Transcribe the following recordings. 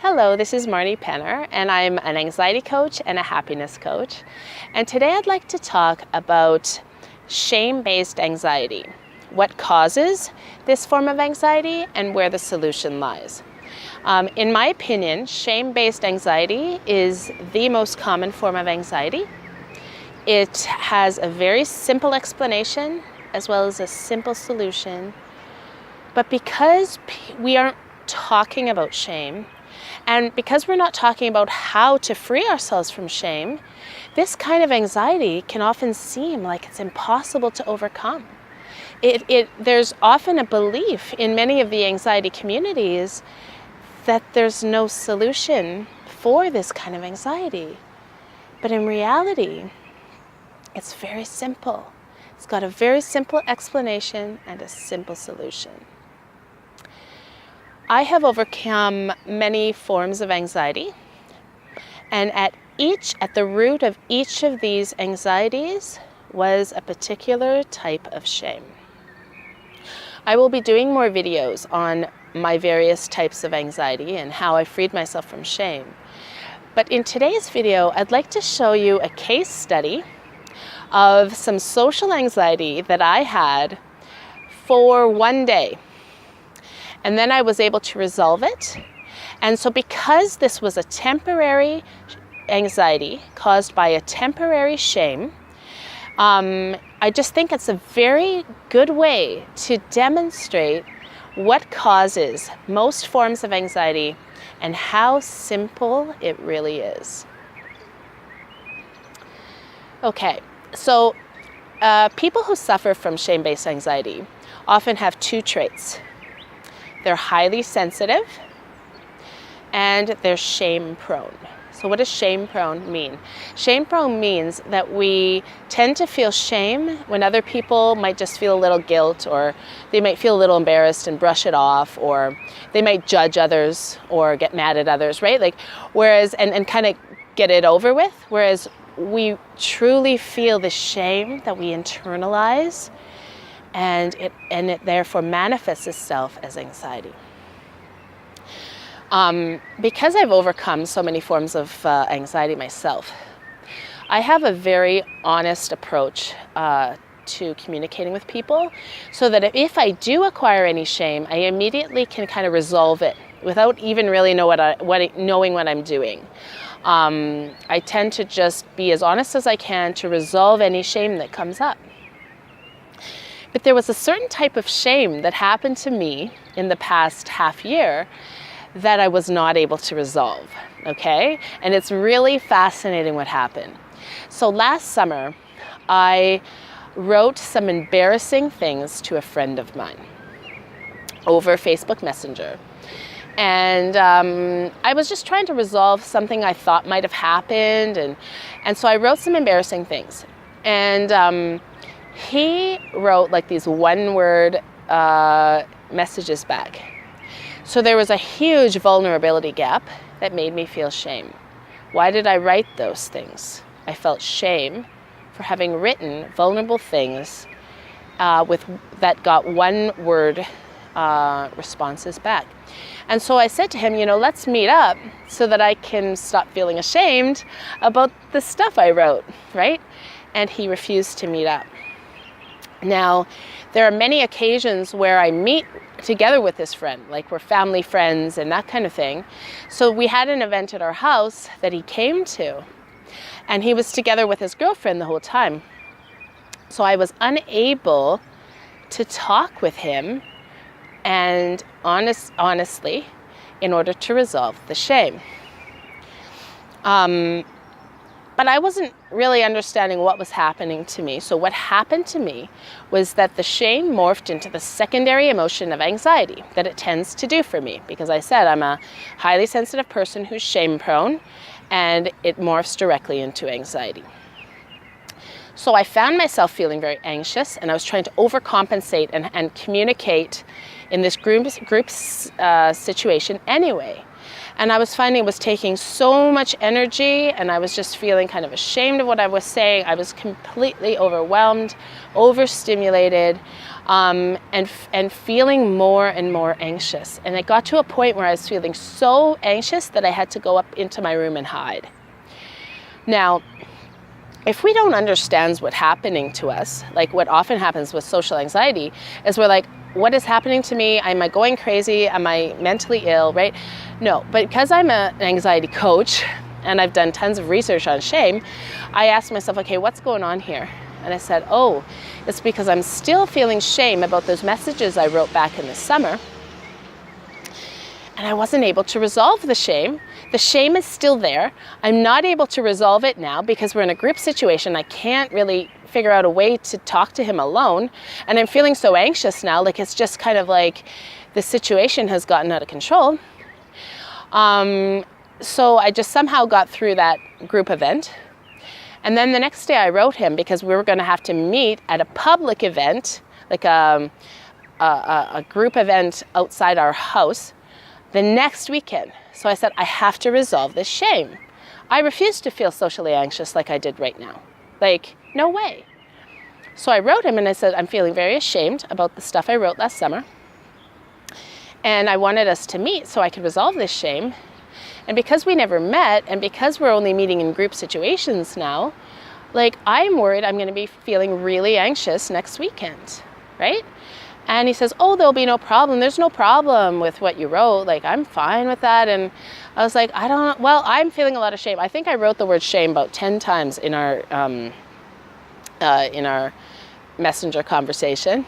Hello, this is Marni Penner, and I'm an anxiety coach and a happiness coach. And today I'd like to talk about shame-based anxiety, what causes this form of anxiety and where the solution lies. In my opinion, shame-based anxiety is the most common form of anxiety. It has a very simple explanation as well as a simple solution. But because we aren't talking about shame, and because we're not talking about how to free ourselves from shame, this kind of anxiety can often seem like it's impossible to overcome. There's often a belief in many of the anxiety communities that there's no solution for this kind of anxiety. But in reality, it's very simple. It's got a very simple explanation and a simple solution. I have overcome many forms of anxiety, and at the root of each of these anxieties was a particular type of shame. I will be doing more videos on my various types of anxiety and how I freed myself from shame. But in today's video, I'd like to show you a case study of some social anxiety that I had for one day. And then I was able to resolve it. And so because this was a temporary anxiety caused by a temporary shame, I just think it's a very good way to demonstrate what causes most forms of anxiety and how simple it really is. Okay, so people who suffer from shame-based anxiety often have two traits. They're highly sensitive and they're shame-prone. So what does shame-prone mean? Shame-prone means that we tend to feel shame when other people might just feel a little guilt, or they might feel a little embarrassed and brush it off, or they might judge others or get mad at others, right? And kind of get it over with. Whereas we truly feel the shame that we internalize, and it therefore manifests itself as anxiety. Because I've overcome so many forms of anxiety myself, I have a very honest approach to communicating with people, so that if I do acquire any shame, I immediately can kind of resolve it without even really knowing what I'm doing. I tend to just be as honest as I can to resolve any shame that comes up. But there was a certain type of shame that happened to me in the past half year that I was not able to resolve, okay? And it's really fascinating what happened. So last summer, I wrote some embarrassing things to a friend of mine over Facebook Messenger. And I was just trying to resolve something I thought might have happened. And so I wrote some embarrassing things. And he wrote like these one-word messages back. So there was a huge vulnerability gap that made me feel shame. Why did I write those things? I felt shame for having written vulnerable things that got one-word responses back. And so I said to him, let's meet up so that I can stop feeling ashamed about the stuff I wrote, right? And he refused to meet up. Now, there are many occasions where I meet together with this friend, like we're family friends and that kind of thing. So we had an event at our house that he came to, and he was together with his girlfriend the whole time. So I was unable to talk with him and honestly in order to resolve the shame. But I wasn't really understanding what was happening to me. So what happened to me was that the shame morphed into the secondary emotion of anxiety that it tends to do for me. Because I said I'm a highly sensitive person who's shame-prone, and it morphs directly into anxiety. So I found myself feeling very anxious, and I was trying to overcompensate and communicate in this group situation anyway. And I was finding it was taking so much energy, and I was just feeling kind of ashamed of what I was saying. I was completely overwhelmed, overstimulated, and feeling more and more anxious. And it got to a point where I was feeling so anxious that I had to go up into my room and hide. Now, if we don't understand what's happening to us, like what often happens with social anxiety, is we're like, what is happening to me? Am I going crazy? Am I mentally ill, right? No, but because I'm an anxiety coach and I've done tons of research on shame, I asked myself, okay, what's going on here? And I said, oh, it's because I'm still feeling shame about those messages I wrote back in the summer. And I wasn't able to resolve the shame. The shame is still there. I'm not able to resolve it now because we're in a group situation. I can't really figure out a way to talk to him alone. And I'm feeling so anxious now, like it's just kind of like the situation has gotten out of control. So I just somehow got through that group event. And then the next day I wrote him because we were going to have to meet at a public event, like a group event outside our house the next weekend. So I said, I have to resolve this shame. I refuse to feel socially anxious like I did right now. Like, no way. So I wrote him and I said, I'm feeling very ashamed about the stuff I wrote last summer. And I wanted us to meet so I could resolve this shame. And because we never met, and because we're only meeting in group situations now, like I'm worried I'm going to be feeling really anxious next weekend, right? And he says, oh, there'll be no problem. There's no problem with what you wrote. Like, I'm fine with that. And I was like, I don't know. Well, I'm feeling a lot of shame. I think I wrote the word shame about 10 times in our messenger conversation.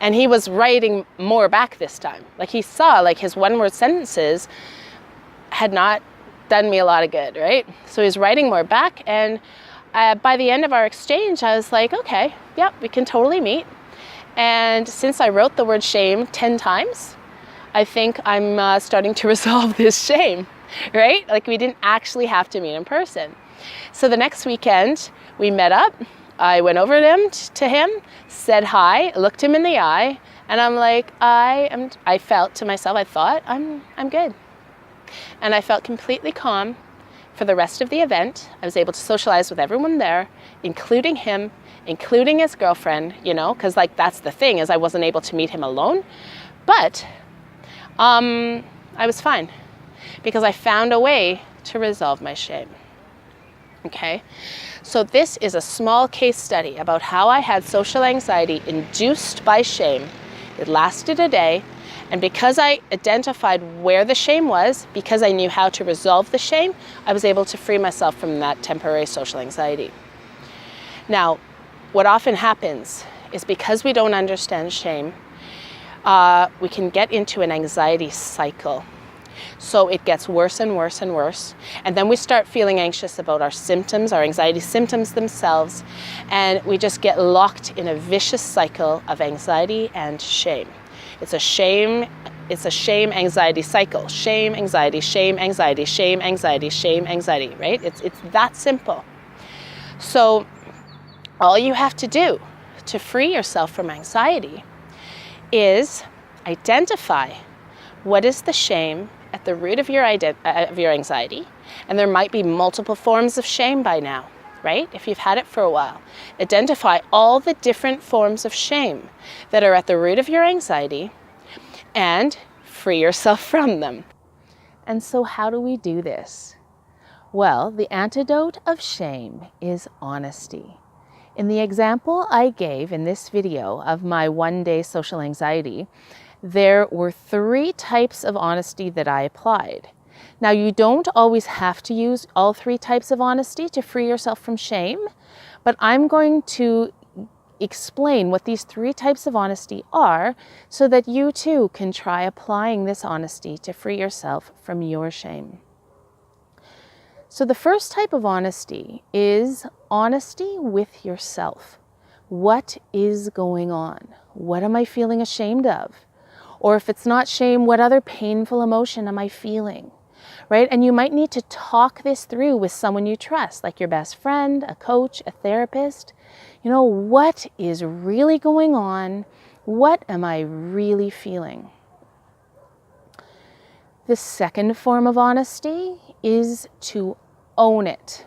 And he was writing more back this time. Like he saw like his one-word sentences had not done me a lot of good, right? So he's writing more back. And by the end of our exchange, I was like, okay, yep, we can totally meet. And since I wrote the word shame 10 times, I think I'm starting to resolve this shame, right? Like we didn't actually have to meet in person. So the next weekend we met up. I went over to him, said hi, looked him in the eye, and I'm like, I felt to myself, I thought, I'm good. And I felt completely calm for the rest of the event. I was able to socialize with everyone there, including him, including his girlfriend, you know, because like that's the thing is I wasn't able to meet him alone. But I was fine because I found a way to resolve my shame. Okay, so this is a small case study about how I had social anxiety induced by shame. It lasted a day, and because I identified where the shame was, because I knew how to resolve the shame, I was able to free myself from that temporary social anxiety. Now, what often happens is because we don't understand shame, we can get into an anxiety cycle. So it gets worse and worse and worse. And then we start feeling anxious about our symptoms, our anxiety symptoms themselves. And we just get locked in a vicious cycle of anxiety and shame. It's a shame anxiety cycle. Shame, anxiety, shame, anxiety, shame, anxiety, shame, anxiety, right? It's that simple. So all you have to do to free yourself from anxiety is identify what is the shame at the root of your anxiety. And there might be multiple forms of shame by now, right? If you've had it for a while. Identify all the different forms of shame that are at the root of your anxiety and free yourself from them. And so how do we do this? Well, the antidote of shame is honesty. In the example I gave in this video of my one-day social anxiety, there were 3 types of honesty that I applied. Now, you don't always have to use all 3 types of honesty to free yourself from shame, but I'm going to explain what these 3 types of honesty are so that you too can try applying this honesty to free yourself from your shame. So the first type of honesty is honesty with yourself. What is going on? What am I feeling ashamed of? Or if it's not shame, what other painful emotion am I feeling? Right? And you might need to talk this through with someone you trust, like your best friend, a coach, a therapist. You know, what is really going on? What am I really feeling? The second form of honesty is to own it.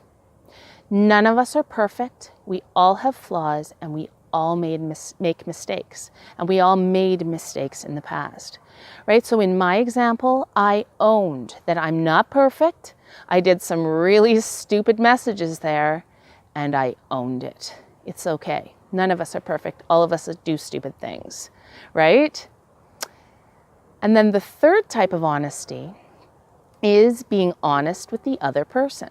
None of us are perfect. We all have flaws, and we all make mistakes. And we all made mistakes in the past, right? So in my example, I owned that I'm not perfect. I did some really stupid messages there, and I owned it. It's okay. None of us are perfect. All of us do stupid things, right? And then the third type of honesty is being honest with the other person.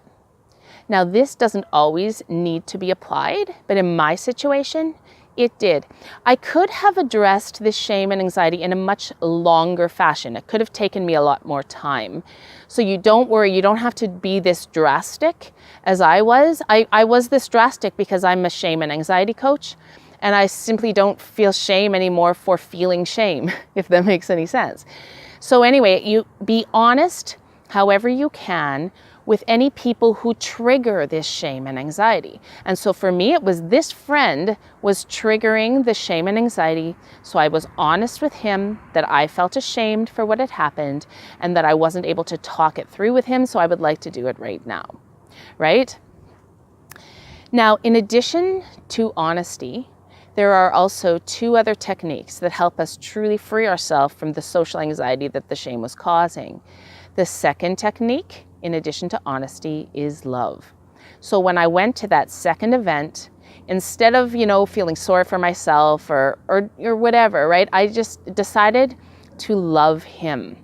Now, this doesn't always need to be applied, but in my situation, it did. I could have addressed this shame and anxiety in a much longer fashion. It could have taken me a lot more time. So you don't worry, you don't have to be this drastic as I was. I was this drastic because I'm a shame and anxiety coach, and I simply don't feel shame anymore for feeling shame, if that makes any sense. So anyway, you be honest however you can with any people who trigger this shame and anxiety. And so for me, it was this friend was triggering the shame and anxiety. So I was honest with him that I felt ashamed for what had happened and that I wasn't able to talk it through with him. So I would like to do it right now, right? Now, in addition to honesty, there are also two other techniques that help us truly free ourselves from the social anxiety that the shame was causing. The second technique, in addition to honesty, is love. So when I went to that second event, instead of, feeling sorry for myself or whatever, right, I just decided to love him,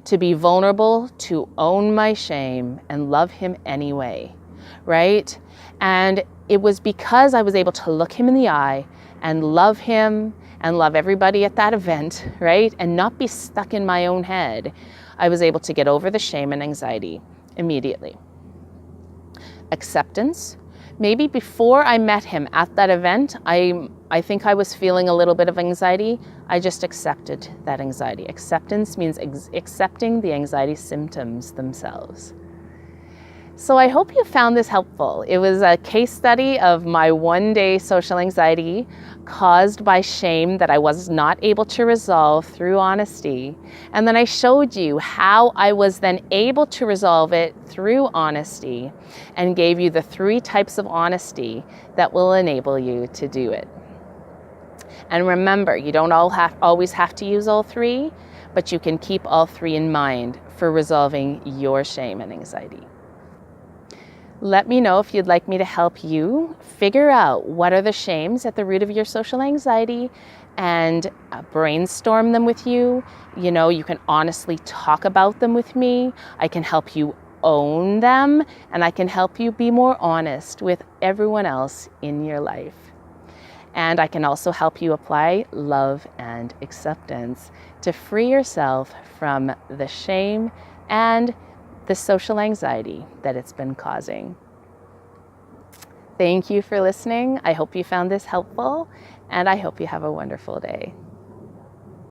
to be vulnerable, to own my shame and love him anyway, right? And it was because I was able to look him in the eye and love him and love everybody at that event, right? And not be stuck in my own head. I was able to get over the shame and anxiety immediately. Acceptance. Maybe before I met him at that event, I think I was feeling a little bit of anxiety. I just accepted that anxiety. Acceptance means accepting the anxiety symptoms themselves. So I hope you found this helpful. It was a case study of my one-day social anxiety caused by shame that I was not able to resolve through honesty. And then I showed you how I was then able to resolve it through honesty and gave you the 3 types of honesty that will enable you to do it. And remember, you don't always have to use all 3, but you can keep all 3 in mind for resolving your shame and anxiety. Let me know if you'd like me to help you figure out what are the shames at the root of your social anxiety and brainstorm them with you. You can honestly talk about them with me. I can help you own them, and I can help you be more honest with everyone else in your life. And I can also help you apply love and acceptance to free yourself from the shame and the social anxiety that it's been causing. Thank you for listening. I hope you found this helpful, and I hope you have a wonderful day.